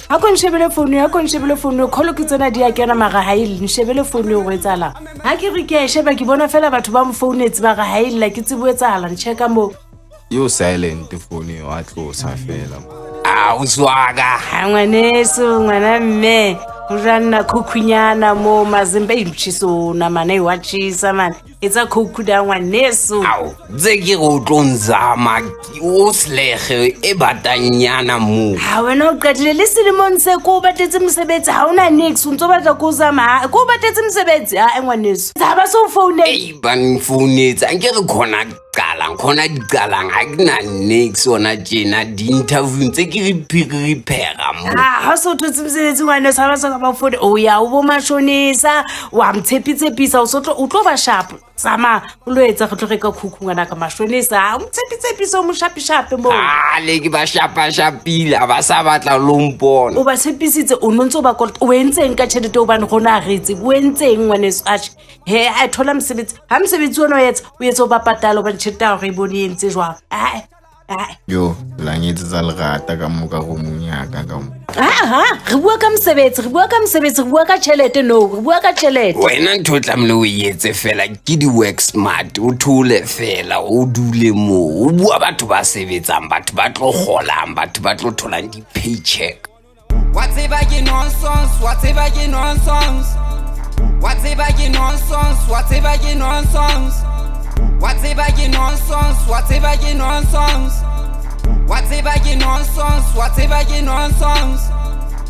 ha ko nshebele phone kholo ke tsena di a kena maga ha ile nshebele phone go etsala ha ke re ke a sheba ke bona fela batho ba mo founetse ba ga ha ile ke tsiboetsala ncheka mo yo silent phone wa tlosa fela Uzwaga ngwaneso ngwana mme Rana kukhunyana mo mazimbe imchiso na mane wachisa man etsa khukhuda ngwaneso tse ke go tlonzama o slege e batanyana mo ha wena o qadile le selemong se ko batetse mosebetsi ha ona nix o ntso batla go zama ko batetse mosebetsi ha ngwaneso tsa ba so phone ban founetsa nke re khona khona diqalang ha ke na nix ona tjena di interview tse ke re phega mo ha so thotse mosebetsi ngwaneso ha ba so ba phone o ya o bo mashonisa wa mtshepitsepisa o sotlo o tlo ba sharp sama o lo etsa go tlogeka khukhu ngwana ka mashonisa o mtshepitsepisa o mo shapishape mo le ke ba shapile ba sa batla lompona o ba tshepisitse o nontse ba kolota o entseng ka tšhelete o bane gona agetse o entseng ngwaneso a he a thola mosebetsi ha mosebetsi ona o etsa o ba patala o ba tšhelete ya go e bone entse jwang yo la nyetsa lerata ka moka go munyaka ka mo re bua ka mosebetsi re bua ka tšhelete no re bua ka tšhelete wena ntho tlamle o etse fela ke di work smart o thole fela o dule mo o bua batho ba sebetsang batho ba tlo golang batho ba tlo tholang di paycheck whatever you nonsense whatever you nonsense whatever you nonsense whatever you nonsense whatever you nonsense whatever you nonsense whatever you nonsense whatever you nonsense